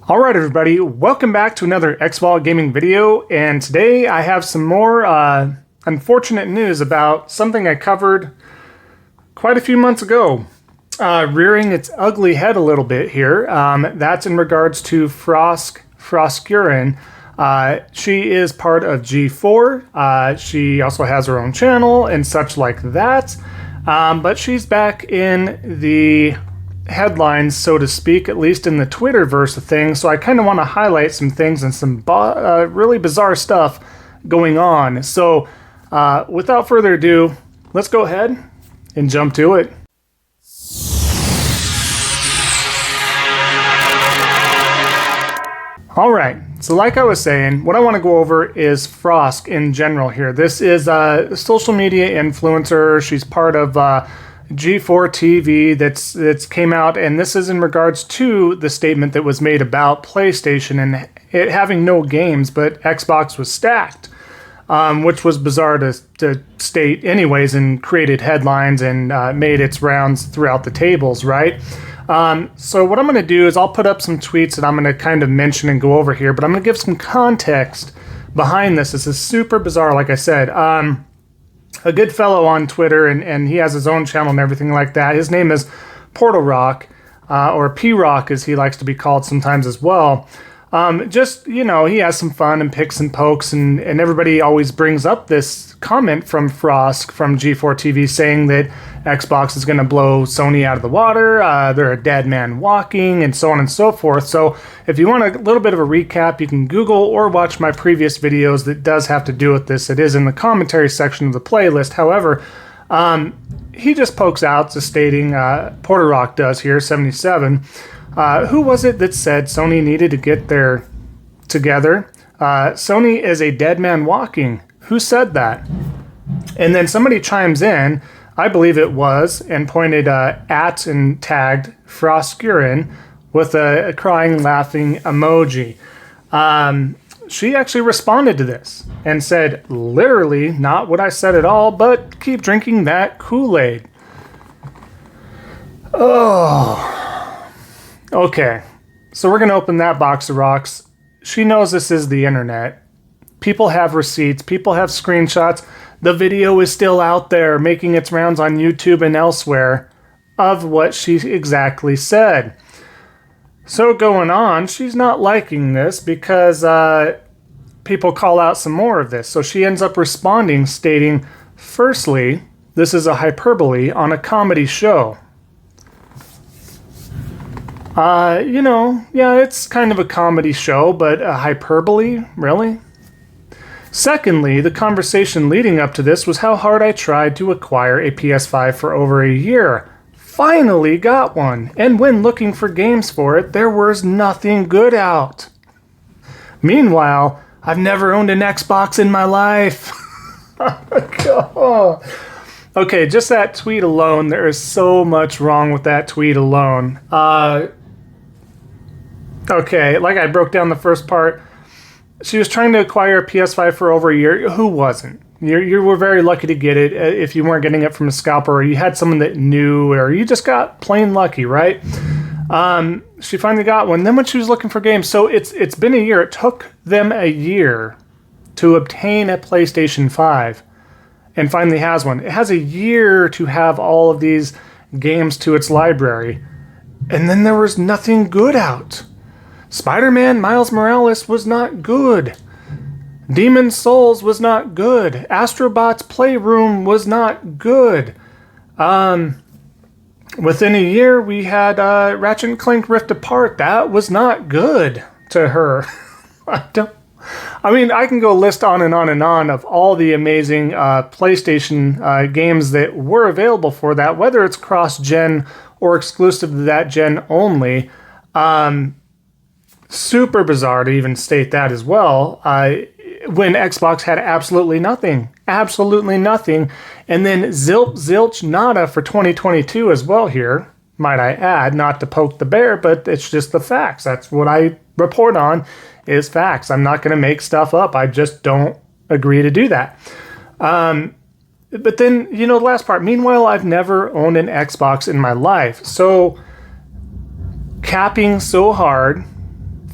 Alright everybody, welcome back to another Xvault gaming video, and today I have some more unfortunate news about something I covered quite a few months ago. Rearing its ugly head a little bit here. That's in regards to Frosk, Froskurian. She is part of G4. She also has her own channel and such like that. But she's back in the headlines, so to speak, at least in the Twitterverse of things. So I kind of want to highlight some things and some really bizarre stuff going on. So without further ado, let's go ahead and jump to it. Alright, so like I was saying, what I want to go over is Frosk in general here. This is a social media influencer. She's part of G4 TV that's came out, and this is in regards to the statement that was made about PlayStation and it having no games, but Xbox was stacked, which was bizarre to state anyways, and created headlines and made its rounds throughout the tables, right? So what I'm going to do is I'll put up some tweets that I'm going to kind of mention and go over here, but I'm going to give some context behind this. This is super bizarre, like I said. A good fellow on Twitter, and he has his own channel and everything like that. His name is Portal Rock, or P-Rock as he likes to be called sometimes as well. Just, you know, he has some fun and picks and pokes, and everybody always brings up this comment from Frosk from G4 TV saying that Xbox is going to blow Sony out of the water, they're a dead man walking, and so on and so forth. So if you want a little bit of a recap, you can Google or watch my previous videos that does have to do with this. It is in the commentary section of the playlist. However, he just pokes out, just stating, Porter Rock does here, 77, who was it that said Sony needed to get their together? Sony is a dead man walking. Who said that? And then somebody chimes in, I believe it was, and pointed at and tagged Froskurian with a crying, laughing emoji. She actually responded to this and said, literally, not what I said at all, but keep drinking that Kool-Aid. Oh. Okay, so we're going to open that box of rocks. She knows this is the internet. People have receipts. People have screenshots. The video is still out there making its rounds on YouTube and elsewhere of what she exactly said. So going on, she's not liking this because people call out some more of this. So she ends up responding stating, firstly, this is a hyperbole on a comedy show. You know, yeah, it's kind of a comedy show, but a hyperbole? Really? Secondly, the conversation leading up to this was how hard I tried to acquire a PS5 for over a year. Finally got one, and when looking for games for it, there was nothing good out. Meanwhile, I've never owned an Xbox in my life. Okay, just that tweet alone, there is so much wrong with that tweet alone. Okay, like I broke down the first part. She was trying to acquire a PS5 for over a year. Who wasn't? You were very lucky to get it if you weren't getting it from a scalper, or you had someone that knew, or you just got plain lucky, right? She finally got one. Then when she was looking for games, so it's been a year. It took them a year to obtain a PlayStation 5 and finally has one. It has a year to have all of these games to its library. And then there was nothing good out. Spider-Man Miles Morales was not good. Demon's Souls was not good. Astrobot's Playroom was not good. Within a year, we had Ratchet & Clank Rift Apart. That was not good to her. I mean, I can go list on and on and on of all the amazing PlayStation games that were available for that, whether it's cross-gen or exclusive to that gen only. Super bizarre to even state that as well, when Xbox had absolutely nothing. Absolutely nothing. And then zilch, nada for 2022 as well here, might I add, not to poke the bear, but it's just the facts. That's what I report on, is facts. I'm not going to make stuff up. I just don't agree to do that. But then, you know, the last part, meanwhile, I've never owned an Xbox in my life. So, capping so hard,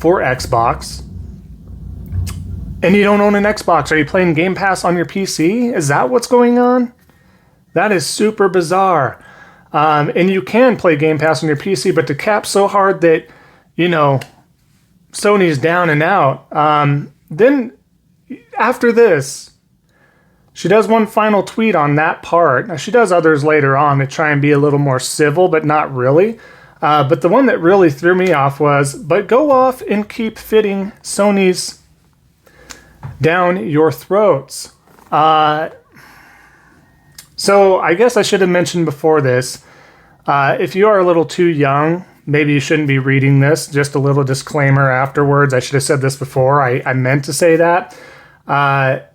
for Xbox, and you don't own an Xbox. Are you playing Game Pass on your PC? Is that what's going on? That is super bizarre. And you can play Game Pass on your PC, but to cap so hard that, Sony's down and out. Then after this, she does one final tweet on that part. Now, she does others later on to try and be a little more civil, but not really. But the one that really threw me off was, but go off and keep fitting Sony's down your throats. So I guess I should have mentioned before this, if you are a little too young, maybe you shouldn't be reading this. Just a little disclaimer afterwards. I should have said this before. I meant to say that. I'm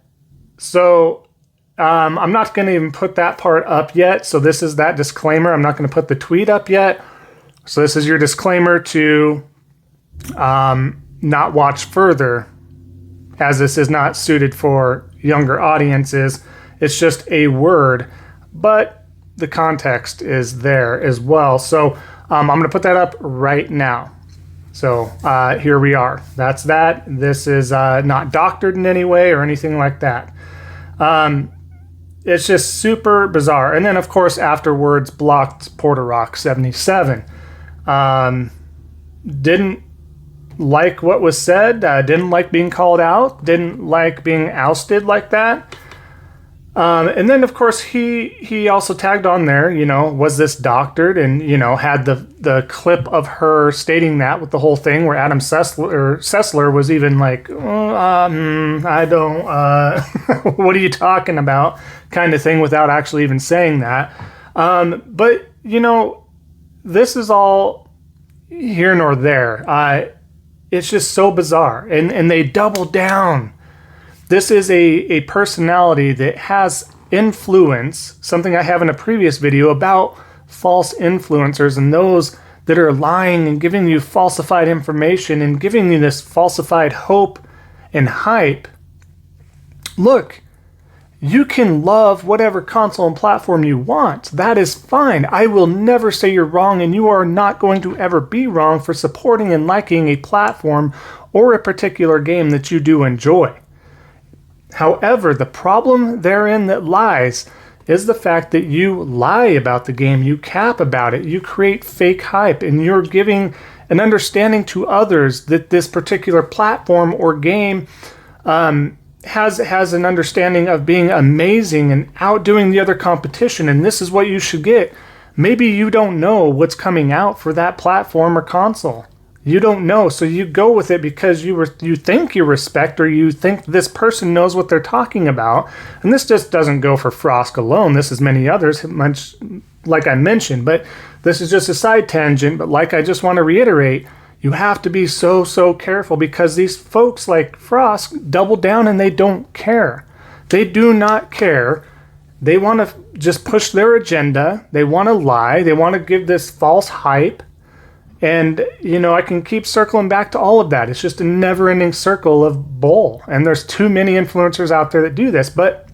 not going to even put that part up yet. So this is that disclaimer. I'm not going to put the tweet up yet. So this is your disclaimer to not watch further, as this is not suited for younger audiences. It's just a word, but the context is there as well. So I'm going to put that up right now. So here we are. That's that. This is not doctored in any way or anything like that. It's just super bizarre. And then, of course, afterwards, blocked Porter Rock 77. Didn't like what was said. Didn't like being called out. Didn't like being ousted like that. And then, of course, he also tagged on there, was this doctored, and, had the clip of her stating that with the whole thing where Adam Sessler was even like, I don't, what are you talking about, kind of thing, without actually even saying that. But, this is all here nor there. It's just so bizarre. And they double down. This is a personality that has influence, something I have in a previous video about false influencers and those that are lying and giving you falsified information and giving you this falsified hope and hype. Look, you can love whatever console and platform you want. That is fine. I will never say you're wrong, and you are not going to ever be wrong for supporting and liking a platform or a particular game that you do enjoy. However, the problem therein that lies is the fact that you lie about the game, you cap about it, you create fake hype, and you're giving an understanding to others that this particular platform or game has an understanding of being amazing and outdoing the other competition, and this is what you should get. Maybe you don't know what's coming out for that platform or console. You don't know, so you go with it because you think you respect, or you think this person knows what they're talking about. And this just doesn't go for Frosk alone. This is many others, much like I mentioned. But this is just a side tangent. But like I just want to reiterate, you have to be so careful, because these folks like Frosk double down and they don't care. They do not care. They want to just push their agenda. They want to lie. They want to give this false hype. And, I can keep circling back to all of that. It's just a never-ending circle of bull. And there's too many influencers out there that do this. But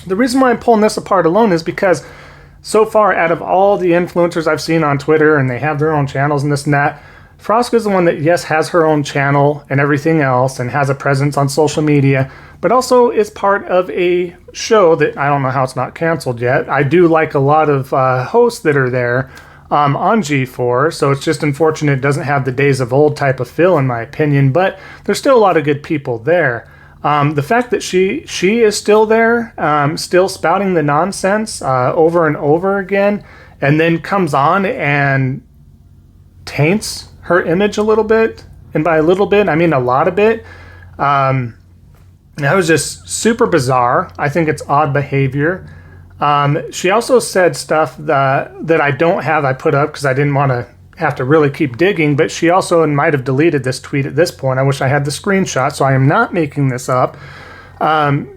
the reason why I'm pulling this apart alone is because so far, out of all the influencers I've seen on Twitter, and they have their own channels and this and that, Frosk is the one that, yes, has her own channel and everything else and has a presence on social media, but also is part of a show that I don't know how it's not canceled yet. I do like a lot of hosts that are there on G4, so it's just unfortunate it doesn't have the days of old type of feel, in my opinion, but there's still a lot of good people there. The fact that she is still there, still spouting the nonsense over and over again, and then comes on and taints her image a little bit, and by a little bit, I mean a lot of it. That was just super bizarre. I think it's odd behavior. She also said stuff that I don't have, I put up because I didn't want to have to really keep digging, but she also might have deleted this tweet at this point. I wish I had the screenshot, so I am not making this up.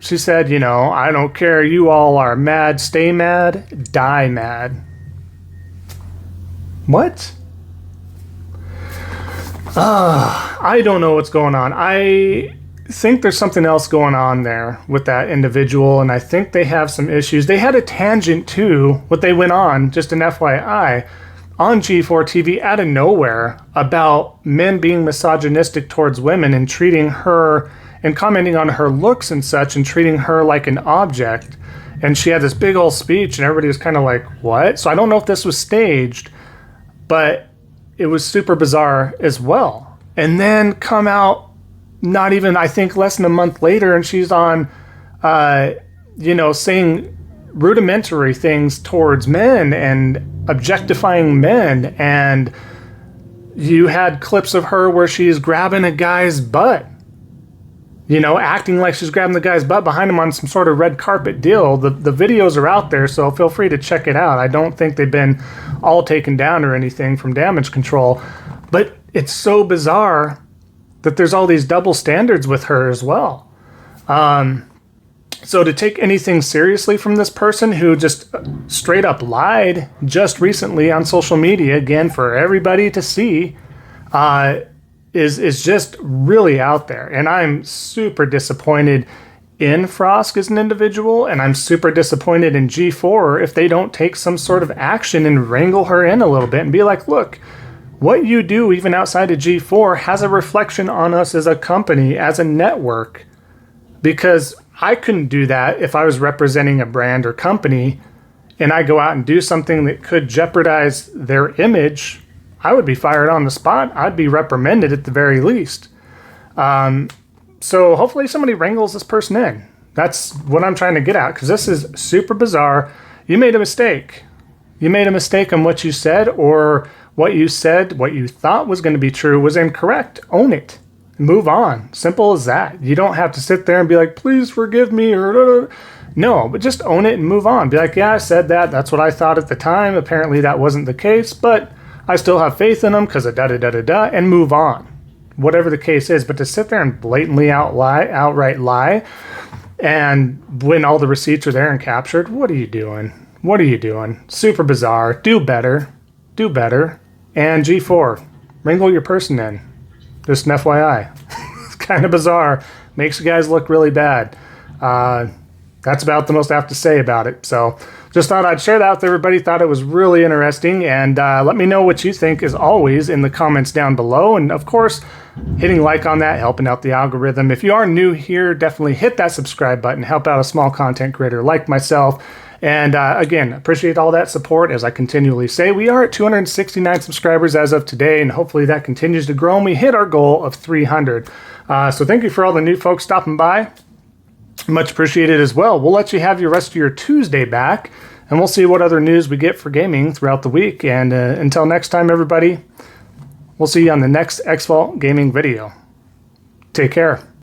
She said, I don't care, you all are mad, stay mad, die mad. What? I don't know what's going on. I think there's something else going on there with that individual, and I think they have some issues. They had a tangent too, what they went on, just an FYI, on G4 TV out of nowhere about men being misogynistic towards women and treating her and commenting on her looks and such and treating her like an object. And she had this big old speech and everybody was kind of like, what? So I don't know if this was staged, but it was super bizarre as well. And then come out not even, I think, less than a month later, and she's on, saying rudimentary things towards men and objectifying men. And you had clips of her where she's grabbing a guy's butt, acting like she's grabbing the guy's butt behind him on some sort of red carpet deal. The videos are out there, so feel free to check it out. I don't think they've been all taken down or anything from damage control, but it's so bizarre that there's all these double standards with her as well. So to take anything seriously from this person who just straight up lied just recently on social media, again, for everybody to see, is just really out there. And I'm super disappointed in Frosk as an individual, and I'm super disappointed in G4 if they don't take some sort of action and wrangle her in a little bit and be like, look, what you do even outside of G4 has a reflection on us as a company, as a network, because I couldn't do that if I was representing a brand or company and I go out and do something that could jeopardize their image. I would be fired on the spot. I'd be reprimanded at the very least. So hopefully somebody wrangles this person in. That's what I'm trying to get at, because this is super bizarre. You made a mistake. You made a mistake on what you said, or what you said, what you thought was going to be true was incorrect. Own it. Move on. Simple as that. You don't have to sit there and be like, please forgive me, or no, but just own it and move on. Be like, yeah, I said that. That's what I thought at the time. Apparently that wasn't the case, but I still have faith in them because of da-da-da-da-da, and move on. Whatever the case is. But to sit there and blatantly outright lie, and when all the receipts are there and captured, what are you doing? What are you doing? Super bizarre. Do better. Do better. And G4, wrangle your person in. Just an FYI. It's kind of bizarre. Makes you guys look really bad. That's about the most I have to say about it. So just thought I'd share that with everybody. Thought it was really interesting. And let me know what you think, as always, in the comments down below. And of course, hitting like on that, helping out the algorithm. If you are new here, definitely hit that subscribe button. Help out a small content creator like myself. And again, appreciate all that support. As I continually say, we are at 269 subscribers as of today, and hopefully that continues to grow and we hit our goal of 300. So thank you for all the new folks stopping by. Much appreciated as well. We'll let you have your rest of your Tuesday back, and we'll see what other news we get for gaming throughout the week. And until next time, everybody, we'll see you on the next Xvault gaming video. Take care.